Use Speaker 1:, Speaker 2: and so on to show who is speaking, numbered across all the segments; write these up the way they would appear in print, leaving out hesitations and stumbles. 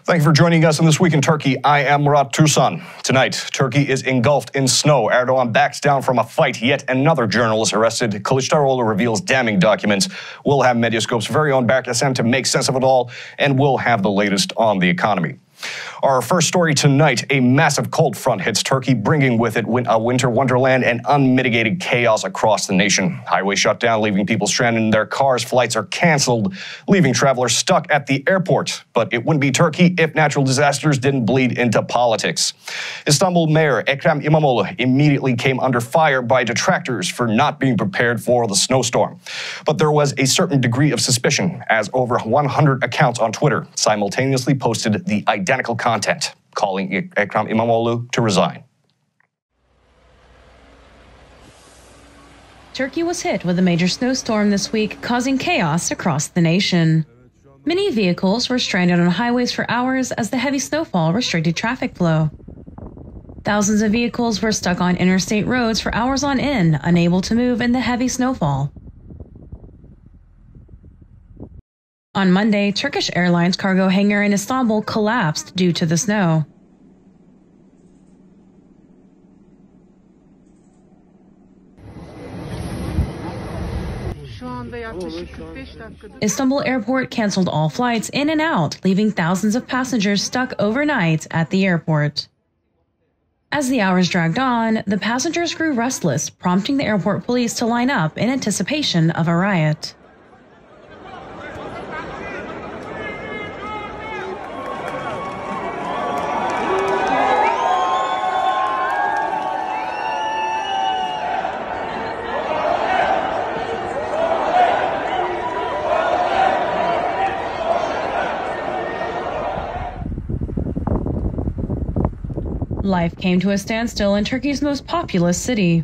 Speaker 1: Thank you for joining us on This Week in Turkey. I am Murat, Türsan. Tonight, Turkey is engulfed in snow. Erdoğan backs down from a fight. Yet another journalist arrested. Kılıçdaroğlu reveals damning documents. We'll have Medyascope's very own Berk Esen to make sense of it all, and we'll have the latest on the economy. Our first story tonight, a massive cold front hits Turkey, bringing with it a winter wonderland and unmitigated chaos across the nation. Highways shut down, leaving people stranded in their cars. Flights are canceled, leaving travelers stuck at the airport. But it wouldn't be Turkey if natural disasters didn't bleed into politics. Istanbul Mayor Ekrem İmamoğlu immediately came under fire by detractors for not being prepared for the snowstorm. But there was a certain degree of suspicion, as over 100 accounts on Twitter simultaneously posted the identical content, calling Ekrem İmamoğlu to resign.
Speaker 2: Turkey was hit with a major snowstorm this week, causing chaos across the nation. Many vehicles were stranded on highways for hours as the heavy snowfall restricted traffic flow. Thousands of vehicles were stuck on interstate roads for hours on end, unable to move in the heavy snowfall. On Monday, Turkish Airlines cargo hangar in Istanbul collapsed due to the snow. Istanbul Airport canceled all flights in and out, leaving thousands of passengers stuck overnight at the airport. As the hours dragged on, the passengers grew restless, prompting the airport police to line up in anticipation of a riot. Life came to a standstill in Turkey's most populous city.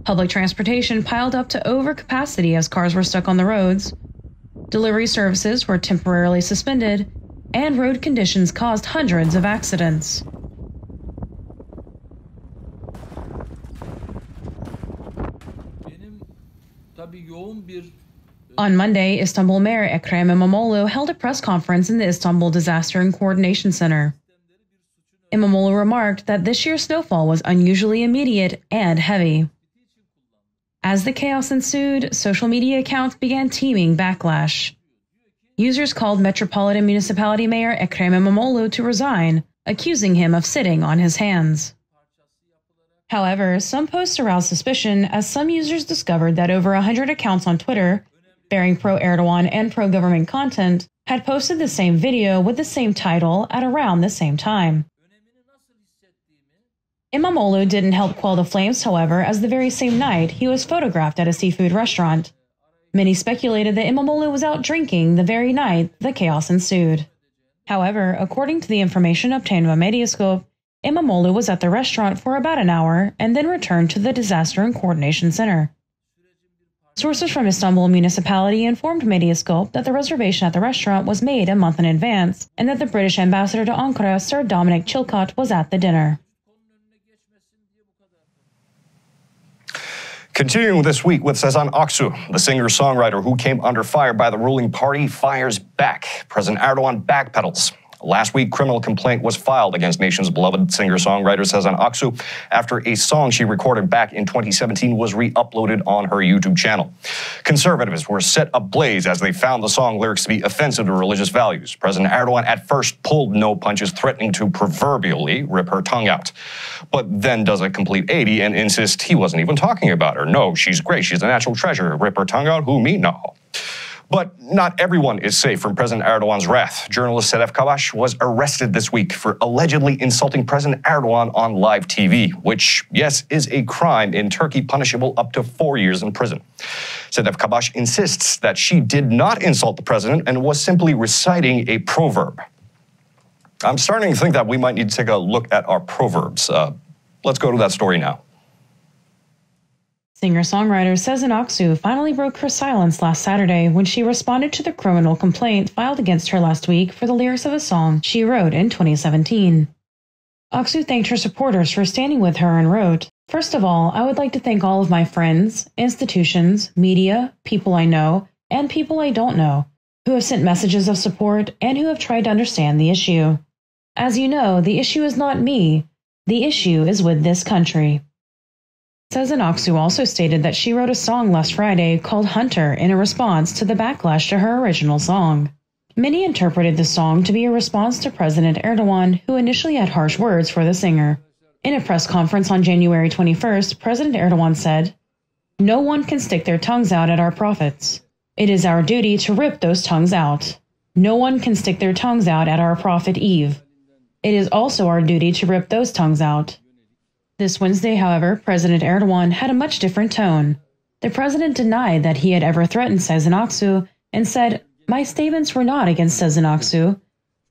Speaker 2: Public transportation piled up to overcapacity as cars were stuck on the roads. Delivery services were temporarily suspended, and road conditions caused hundreds of accidents. On Monday, Istanbul Mayor Ekrem İmamoğlu held a press conference in the Istanbul Disaster and Coordination Center. İmamoğlu remarked that this year's snowfall was unusually immediate and heavy. As the chaos ensued, social media accounts began teeming backlash. Users called Metropolitan Municipality Mayor Ekrem İmamoğlu to resign, accusing him of sitting on his hands. However, some posts aroused suspicion as some users discovered that over 100 accounts on Twitter, bearing pro-Erdoğan and pro-government content, had posted the same video with the same title at around the same time. İmamoğlu didn't help quell the flames, however, as the very same night he was photographed at a seafood restaurant. Many speculated that İmamoğlu was out drinking the very night the chaos ensued. However, according to the information obtained by Medyascope, İmamoğlu was at the restaurant for about an hour and then returned to the Disaster and Coordination Center. Sources from Istanbul municipality informed Medyascope that the reservation at the restaurant was made a month in advance and that the British ambassador to Ankara, Sir Dominic Chilcot, was at the dinner.
Speaker 1: Continuing this week with Sezen Aksu, the singer-songwriter who came under fire by the ruling party, fires back. President Erdoğan backpedals. Last week, criminal complaint was filed against nation's beloved singer-songwriter Sezen Aksu after a song she recorded back in 2017 was re-uploaded on her YouTube channel. Conservatives were set ablaze as they found the song lyrics to be offensive to religious values. President Erdoğan at first pulled no punches, threatening to proverbially rip her tongue out, but then does a complete 80 and insists he wasn't even talking about her. No, she's great. She's a natural treasure. Rip her tongue out? Who, me? No. But not everyone is safe from President Erdoğan's wrath. Journalist Sedef Kabaş was arrested this week for allegedly insulting President Erdoğan on live TV, which, yes, is a crime in Turkey punishable up to 4 years in prison. Sedef Kabaş insists that she did not insult the president and was simply reciting a proverb. I'm starting to think that we might need to take a look at our proverbs. Let's go to that story now.
Speaker 2: Singer-songwriter Sezen Aksu finally broke her silence last Saturday when she responded to the criminal complaint filed against her last week for the lyrics of a song she wrote in 2017. Aksu thanked her supporters for standing with her and wrote, "First of all, I would like to thank all of my friends, institutions, media, people I know, and people I don't know, who have sent messages of support and who have tried to understand the issue. As you know, the issue is not me. The issue is with this country. Sezen Aksu also stated that she wrote a song last Friday called Hunter in a response to the backlash to her original song. Many interpreted the song to be a response to President Erdoğan, who initially had harsh words for the singer. In a press conference on January 21st, President Erdoğan said, "No one can stick their tongues out at our prophets. It is our duty to rip those tongues out. No one can stick their tongues out at our prophet Eve. It is also our duty to rip those tongues out." This Wednesday, however, President Erdoğan had a much different tone. The president denied that he had ever threatened Sezen Aksu and said, "My statements were not against Sezen Aksu.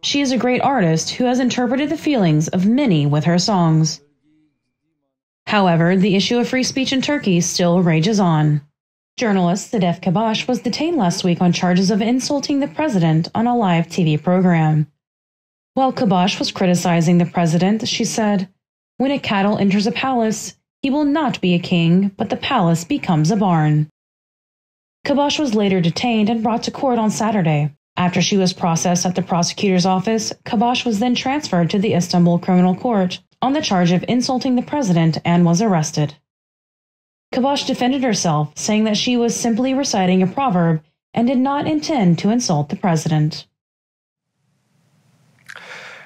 Speaker 2: She is a great artist who has interpreted the feelings of many with her songs." However, the issue of free speech in Turkey still rages on. Journalist Sedef Kabash was detained last week on charges of insulting the president on a live TV program. While Kabash was criticizing the president, she said, "When a cattle enters a palace, he will not be a king, but the palace becomes a barn." Kabash was later detained and brought to court on Saturday. After she was processed at the prosecutor's office, Kabash was then transferred to the Istanbul Criminal Court on the charge of insulting the president and was arrested. Kabash defended herself, saying that she was simply reciting a proverb and did not intend to insult the president.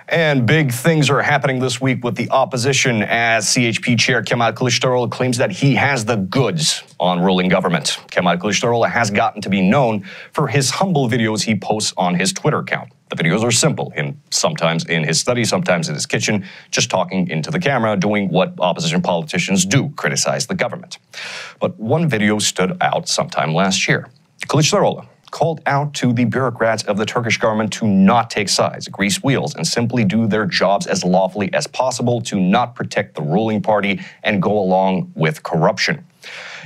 Speaker 1: And big things are happening this week with the opposition as CHP chair Kemal Kılıçdaroğlu claims that he has the goods on ruling government. Kemal Kılıçdaroğlu has gotten to be known for his humble videos he posts on his Twitter account. The videos are simple, sometimes in his study, sometimes in his kitchen, just talking into the camera, doing what opposition politicians do, criticize the government. But one video stood out sometime last year. Kılıçdaroğlu called out to the bureaucrats of the Turkish government to not take sides, grease wheels, and simply do their jobs as lawfully as possible to not protect the ruling party and go along with corruption.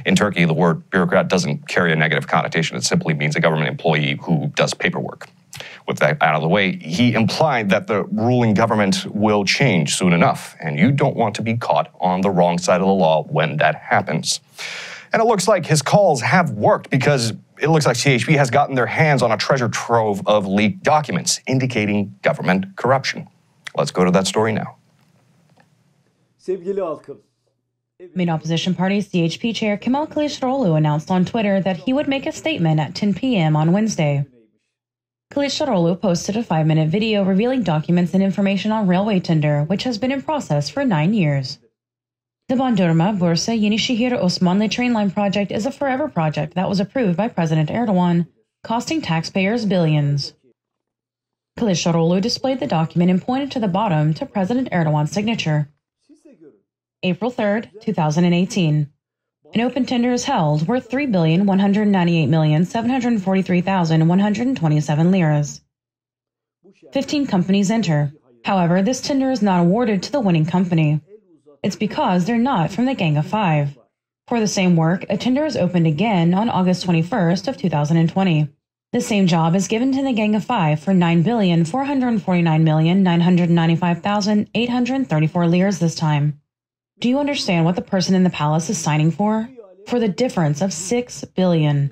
Speaker 1: In Turkey, the word bureaucrat doesn't carry a negative connotation. It simply means a government employee who does paperwork. With that out of the way, he implied that the ruling government will change soon enough, and you don't want to be caught on the wrong side of the law when that happens. And it looks like his calls have worked because it looks like CHP has gotten their hands on a treasure trove of leaked documents indicating government corruption. Let's go to that story now.
Speaker 2: Main opposition party CHP chair Kemal Kılıçdaroğlu announced on Twitter that he would make a statement at 10 p.m. on Wednesday. Kılıçdaroğlu posted a 5-minute video revealing documents and information on railway tender, which has been in process for 9 years. The Bandırma Bursa Yenişehir Osmanlı train line project is a forever project that was approved by President Erdoğan, costing taxpayers billions. Kılıçdaroğlu displayed the document and pointed to the bottom to President Erdoğan's signature. April 3, 2018. An open tender is held worth 3,198,743,127 liras. 15 companies enter. However, this tender is not awarded to the winning company. It's because they're not from the Gang of Five. For the same work, a tender is opened again on August 21st of 2020. The same job is given to the Gang of Five for 9,449,995,834 liras this time. Do you understand what the person in the palace is signing for? For the difference of 6 billion.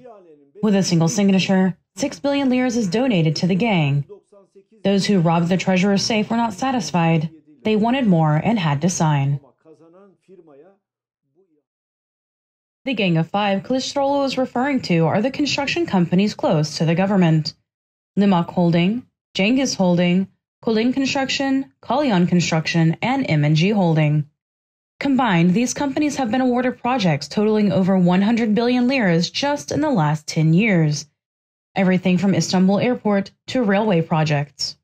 Speaker 2: With a single signature, 6 billion liras is donated to the gang. Those who robbed the treasurer's safe were not satisfied. They wanted more and had to sign. The Gang of Five Kılıçdaroğlu is referring to are the construction companies close to the government. Limak Holding, Cengiz Holding, Kulin Construction, Kalyan Construction, and M&G Holding. Combined, these companies have been awarded projects totaling over 100 billion liras just in the last 10 years. Everything from Istanbul Airport to railway projects.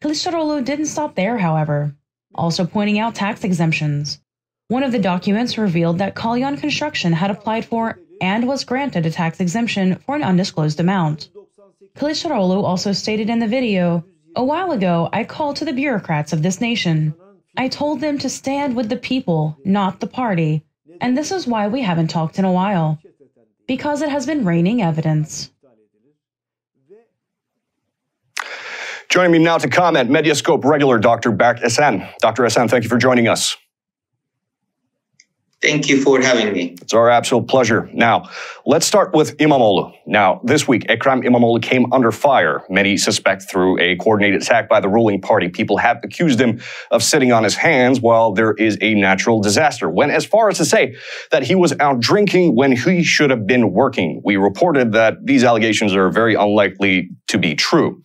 Speaker 2: Kılıçdaroğlu didn't stop there, however, also pointing out tax exemptions. One of the documents revealed that Kalyan Construction had applied for and was granted a tax exemption for an undisclosed amount. Kılıçdaroğlu also stated in the video, "A while ago, I called to the bureaucrats of this nation. I told them to stand with the people, not the party, and this is why we haven't talked in a while. Because it has been raining evidence."
Speaker 1: Joining me now to comment, Medyascope regular Dr. Berk Esen. Dr. Esen, thank you for joining us.
Speaker 3: Thank you for having me.
Speaker 1: It's our absolute pleasure. Now, let's start with İmamoğlu. Now, this week, Ekrem İmamoğlu came under fire. Many suspect through a coordinated attack by the ruling party. People have accused him of sitting on his hands while there is a natural disaster. Went as far as to say that he was out drinking when he should have been working. We reported that these allegations are very unlikely to be true.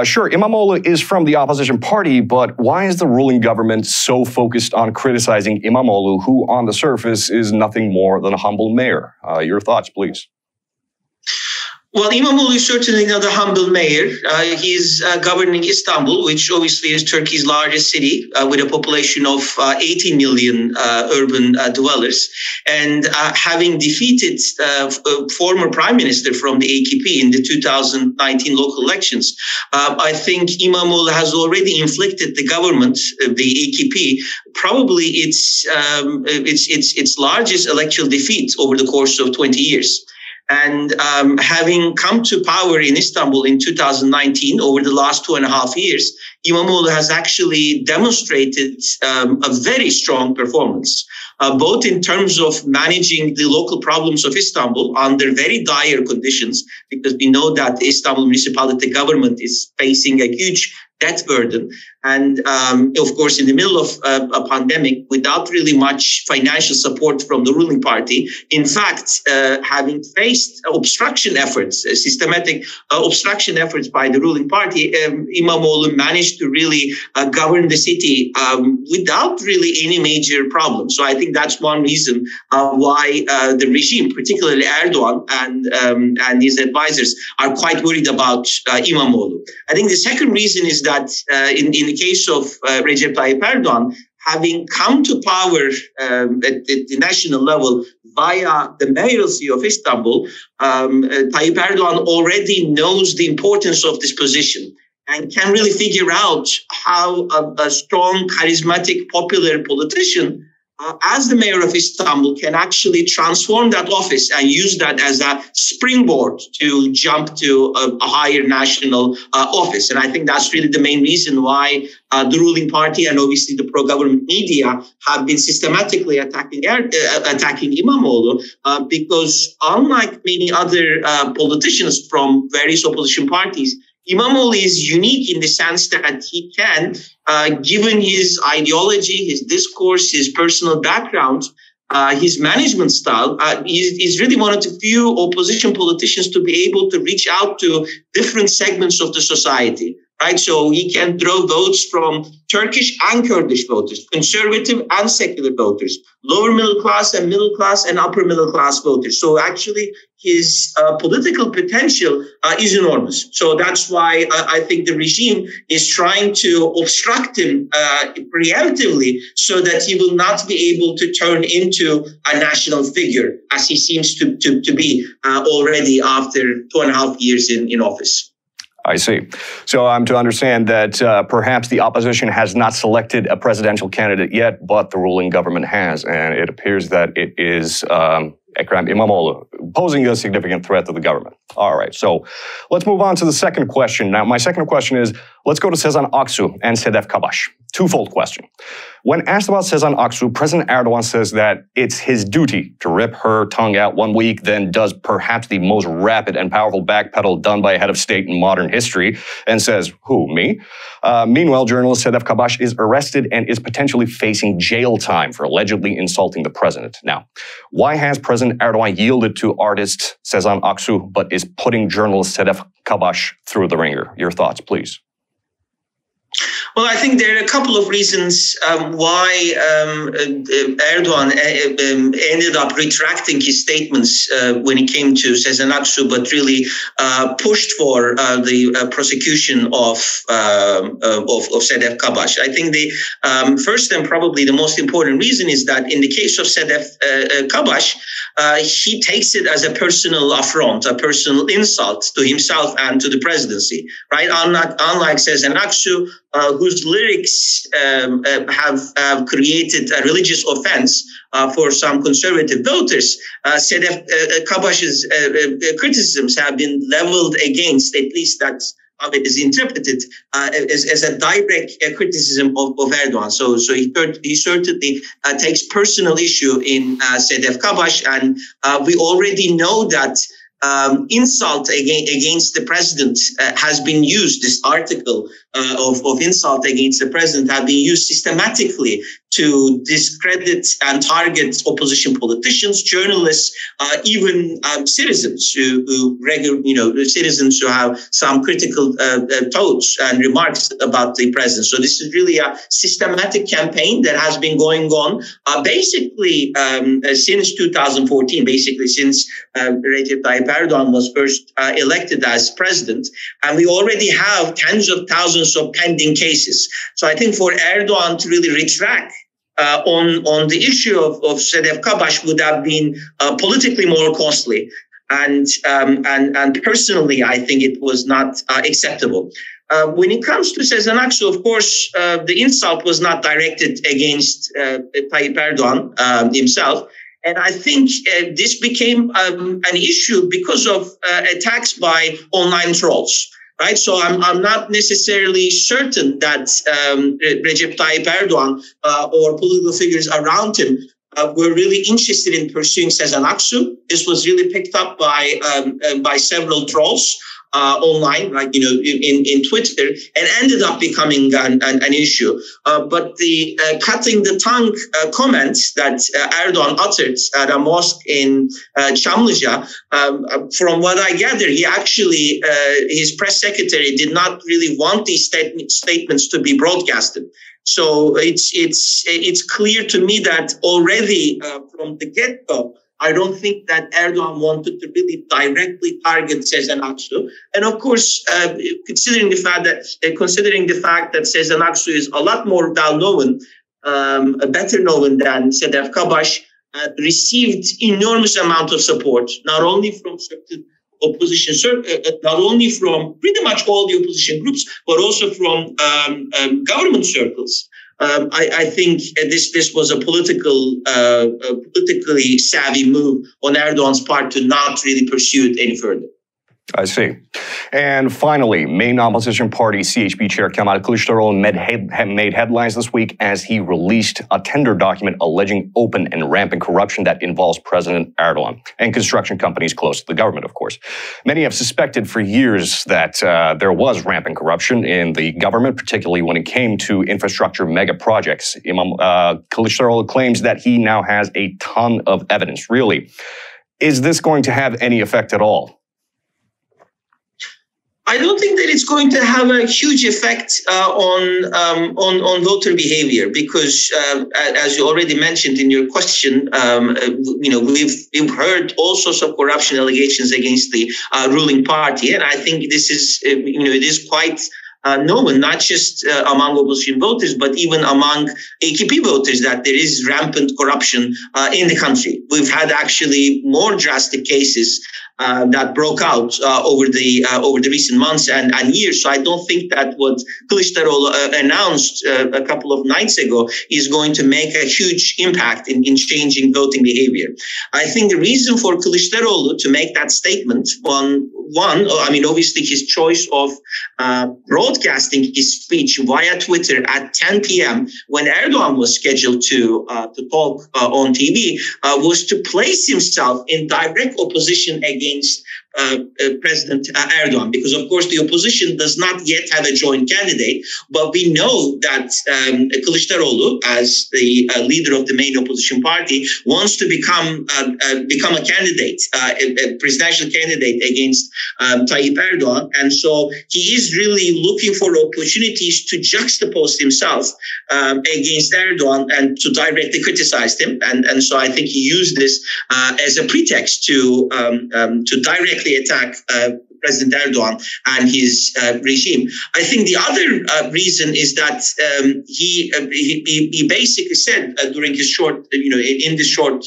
Speaker 1: Sure, İmamoğlu is from the opposition party, but why is the ruling government so focused on criticizing İmamoğlu, who on the surface is nothing more than a humble mayor? Your thoughts, please.
Speaker 3: Well, İmamoğlu is certainly not a humble mayor. He's governing Istanbul, which obviously is Turkey's largest city with a population of 80 million urban dwellers. And having defeated former prime minister from the AKP in the 2019 local elections, I think İmamoğlu has already inflicted the government, the AKP, probably its largest electoral defeat over the course of 20 years. And having come to power in Istanbul in 2019, over the last 2.5 years, İmamoğlu has actually demonstrated a very strong performance, both in terms of managing the local problems of Istanbul under very dire conditions, because we know that the Istanbul municipality government is facing a huge debt burden. And of course, in the middle of a pandemic, without really much financial support from the ruling party, in fact, having faced obstruction efforts, systematic obstruction efforts by the ruling party, İmamoğlu managed to really govern the city without really any major problems. So I think that's one reason why the regime, particularly Erdoğan and his advisors, are quite worried about İmamoğlu. I think the second reason is that in the case of Recep Tayyip Erdoğan, having come to power at the national level via the mayoralty of Istanbul, Tayyip Erdoğan already knows the importance of this position and can really figure out how a strong, charismatic, popular politician as the mayor of Istanbul can actually transform that office and use that as a springboard to jump to a higher national office. And I think that's really the main reason why the ruling party and obviously the pro-government media have been systematically attacking İmamoğlu because unlike many other politicians from various opposition parties, İmamoğlu is unique in the sense that he can, given his ideology, his discourse, his personal background, his management style, he's really one of the few opposition politicians to be able to reach out to different segments of the society. Right, so he can draw votes from Turkish and Kurdish voters, conservative and secular voters, lower middle class and upper middle class voters. So actually, his political potential is enormous. So that's why I think the regime is trying to obstruct him preemptively, so that he will not be able to turn into a national figure, as he seems to be already after 2.5 years in office.
Speaker 1: I see. So I'm to understand that perhaps the opposition has not selected a presidential candidate yet, but the ruling government has, and it appears that it is Ekrem İmamoğlu, posing a significant threat to the government. All right, so let's move on to the second question. Now, my second question is, let's go to Sezen Aksu and Sedef Kabaş. Twofold question. When asked about Sezen Aksu, President Erdoğan says that it's his duty to rip her tongue out one week, then does perhaps the most rapid and powerful backpedal done by a head of state in modern history, and says, who, me? Meanwhile, journalist Sedef Kabaş is arrested and is potentially facing jail time for allegedly insulting the president. Now, why has President Erdoğan yielded to artist Sezen Aksu, but is putting journalist Sedef Kabaş through the ringer? Your thoughts, please.
Speaker 3: Well, I think there are a couple of reasons why Erdoğan ended up retracting his statements when it came to Sezen Aksu, but really pushed for the prosecution of Sedef Kabaş. I think the first and probably the most important reason is that in the case of Sedef Kabaş, he takes it as a personal affront, a personal insult to himself and to the presidency, right? Unlike Sezen Aksu, whose lyrics have created a religious offense for some conservative voters, Sedef Kabaş's criticisms have been leveled against, at least that's how it is interpreted as a direct criticism of Erdoğan. So he certainly takes personal issue in Sedef Kabaş, and we already know that insult against the president has been used. This article of insult against the president have been used systematically to discredit and target opposition politicians, journalists, even citizens citizens who have some critical thoughts and remarks about the president. So this is really a systematic campaign that has been going on basically since 2014, basically since Recep Tayyip Erdoğan was first elected as president. And we already have tens of thousands of pending cases. So I think for Erdoğan to really retract on the issue of Sedef Kabaş would have been politically more costly. And personally, I think it was not acceptable. When it comes to Sezen Aksu, of course, the insult was not directed against Tayyip Erdoğan himself. And I think this became an issue because of attacks by online trolls. Right, so I'm not necessarily certain that Recep Tayyip Erdoğan or political figures around him were really interested in pursuing Sezen Aksu. This was really picked up by several trolls online, like in Twitter, and ended up becoming an issue. But the cutting the tongue comments that Erdoğan uttered at a mosque in Çamlıca, from what I gather, he actually his press secretary did not really want these statements to be broadcasted. So it's clear to me that already from the get-go, I don't think that Erdoğan wanted to really directly target Sezen Aksu. And of course, considering the fact that Sezen Aksu is a lot more well-known, better known than Sedef Kabaş, received enormous amount of support, not only from certain opposition, not only from pretty much all the opposition groups, but also from government circles. I think this was a politically savvy move on Erdoğan's part to not really pursue it any further.
Speaker 1: I see. And finally, main opposition party CHP chair Kemal Kılıçdaroğlu made headlines this week as he released a tender document alleging open and rampant corruption that involves President Erdoğan and construction companies close to the government, of course. Many have suspected for years that there was rampant corruption in the government, particularly when it came to infrastructure mega projects. Kılıçdaroğlu claims that he now has a ton of evidence. Really, is this going to have any effect at all?
Speaker 3: I don't think that it's going to have a huge effect on voter behavior because, as you already mentioned in your question, we've heard all sorts of corruption allegations against the ruling party, and I think this is it is quite known, not just among opposition voters, but even among AKP voters, that there is rampant corruption in the country. We've had actually more drastic cases that broke out over the recent months and years. So I don't think that what Kılıçdaroğlu announced a couple of nights ago is going to make a huge impact in changing voting behavior. I think the reason for Kılıçdaroğlu to make that statement, obviously his choice of broadcasting his speech via Twitter at 10 p.m. when Erdoğan was scheduled to talk on TV was to place himself in direct opposition against President Erdoğan, because of course the opposition does not yet have a joint candidate, but we know that Kılıçdaroğlu, as the leader of the main opposition party, wants to become a candidate, a presidential candidate against Tayyip Erdoğan, and so he is really looking for opportunities to juxtapose himself against Erdoğan and to directly criticize him, and so I think he used this as a pretext to directly attack President Erdoğan and his regime. I think the other reason is that he basically said during his short, in this short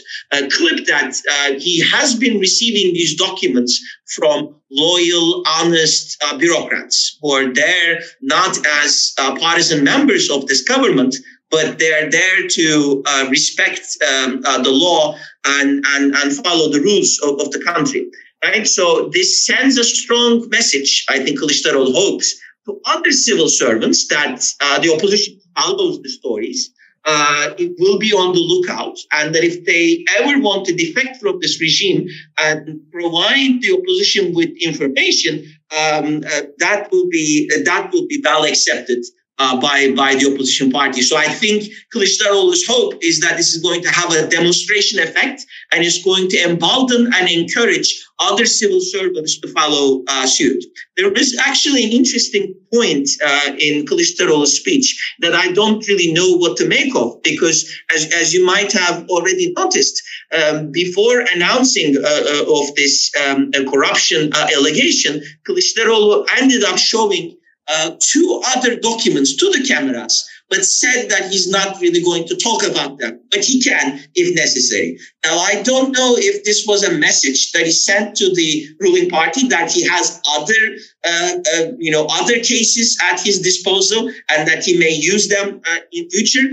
Speaker 3: clip that he has been receiving these documents from loyal, honest bureaucrats who are there not as partisan members of this government, but they are there to respect the law and follow the rules of the country. right? So this sends a strong message, I think Kılıçdaroğlu hopes, to other civil servants that the opposition follows the stories. It will be on the lookout, and that if they ever want to defect from this regime and provide the opposition with information, that will be well accepted by the opposition party. So I think Kılıçdaroğlu's hope is that this is going to have a demonstration effect, and it's going to embolden and encourage other civil servants to follow suit. There is actually an interesting point in Kılıçdaroğlu's speech that I don't really know what to make of, because as you might have already noticed, before announcing of this corruption allegation, Kılıçdaroğlu ended up showing two other documents to the cameras, but said that he's not really going to talk about them, but he can if necessary. Now, I don't know if this was a message that he sent to the ruling party that he has other cases at his disposal and that he may use them in future,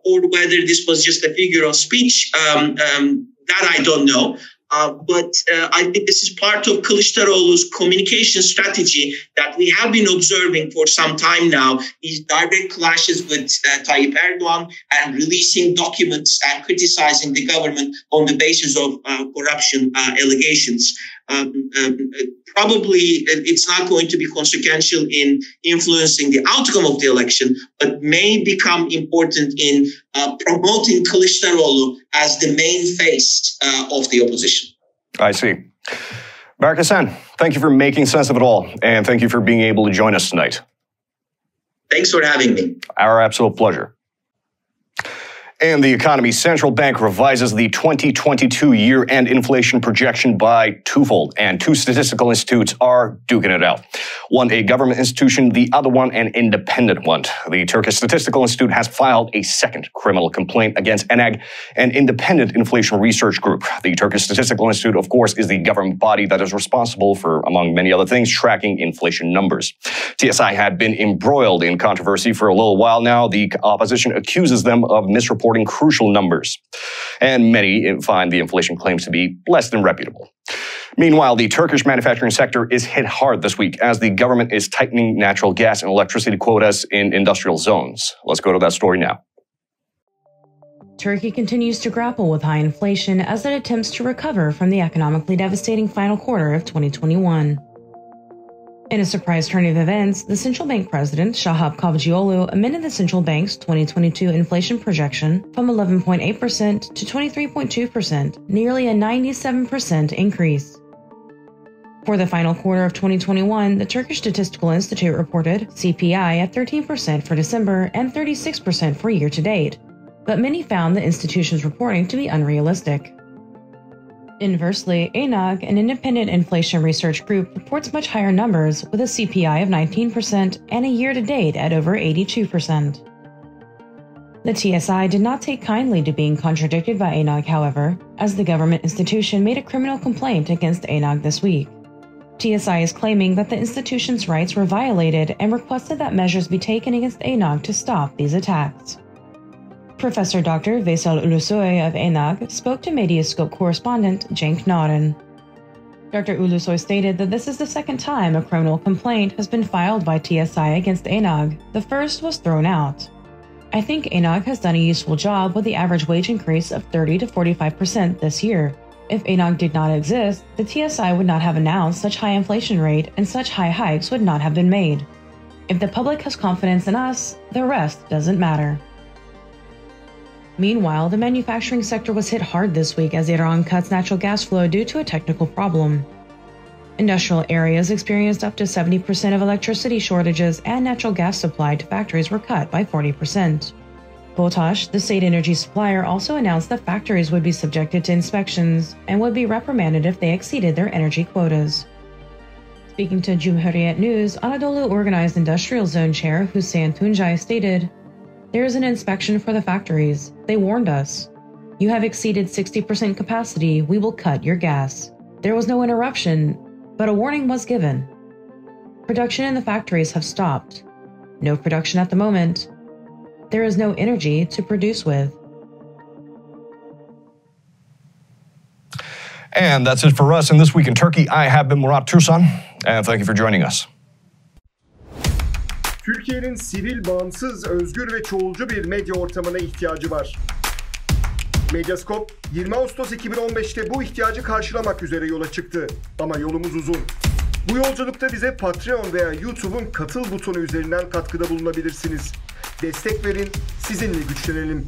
Speaker 3: or whether this was just a figure of speech. That I don't know. But I think this is part of Kılıçdaroğlu's communication strategy that we have been observing for some time now. These direct clashes with Tayyip Erdoğan and releasing documents and criticizing the government on the basis of corruption allegations. Probably it's not going to be consequential in influencing the outcome of the election, but may become important in promoting Kılıçdaroğlu as the main face of the opposition.
Speaker 1: I see. Berk Esen, thank you for making sense of it all, and thank you for being able to join us tonight.
Speaker 3: Thanks for having me.
Speaker 1: Our absolute pleasure. And the economy's central bank revises the 2022 year-end inflation projection by twofold, and two statistical institutes are duking it out. One a government institution, the other one an independent one. The Turkish Statistical Institute has filed a second criminal complaint against ENAG, an independent inflation research group. The Turkish Statistical Institute, of course, is the government body that is responsible for, among many other things, tracking inflation numbers. TSI had been embroiled in controversy for a little while now. The opposition accuses them of misreporting crucial numbers, and many find the inflation claims to be less than reputable. Meanwhile, the Turkish manufacturing sector is hit hard this week as the government is tightening natural gas and electricity quotas in industrial zones. Let's go to that story now.
Speaker 2: Turkey continues to grapple with high inflation as it attempts to recover from the economically devastating final quarter of 2021. In a surprise turn of events, the central bank president, Shahap Kavcıoğlu, amended the central bank's 2022 inflation projection from 11.8% to 23.2%, nearly a 97% increase. For the final quarter of 2021, the Turkish Statistical Institute reported CPI at 13% for December and 36% for year-to-date, but many found the institution's reporting to be unrealistic. Inversely, ENAG, an independent inflation research group, reports much higher numbers with a CPI of 19% and a year-to-date at over 82%. The TSI did not take kindly to being contradicted by ENAG, however, as the government institution made a criminal complaint against ENAG this week. TSI is claiming that the institution's rights were violated and requested that measures be taken against ENAG to stop these attacks. Professor Dr. Veysel Ulusoy of ENAG spoke to Medyascope correspondent Cenk Naren. Dr. Ulusoy stated that this is the second time a criminal complaint has been filed by TSI against ENAG. The first was thrown out. I think ENAG has done a useful job with the average wage increase of 30 to 45% this year. If ENAG did not exist, the TSI would not have announced such high inflation rate and such high hikes would not have been made. If the public has confidence in us, the rest doesn't matter. Meanwhile, the manufacturing sector was hit hard this week as Iran cuts natural gas flow due to a technical problem. Industrial areas experienced up to 70% of electricity shortages, and natural gas supply to factories were cut by 40%. BOTAŞ, the state energy supplier, also announced that factories would be subjected to inspections and would be reprimanded if they exceeded their energy quotas. Speaking to Cumhuriyet News, Anadolu Organized Industrial Zone Chair Hüseyin Tuncay stated, "There is an inspection for the factories. They warned us. You have exceeded 60% capacity. We will cut your gas." There was no interruption, but a warning was given. Production in the factories have stopped. No production at the moment. There is no energy to produce with.
Speaker 1: And that's it for us in This Week in Turkey. I have been Murat, Türsan, and thank you for joining us.
Speaker 4: Türkiye'nin sivil, bağımsız, özgür ve çoğulcu bir medya ortamına ihtiyacı var. Medyascope 20 Ağustos 2015'te bu ihtiyacı karşılamak üzere yola çıktı. Ama yolumuz uzun. Bu yolculukta bize Patreon veya YouTube'un katıl butonu üzerinden katkıda bulunabilirsiniz. Destek verin, sizinle güçlenelim.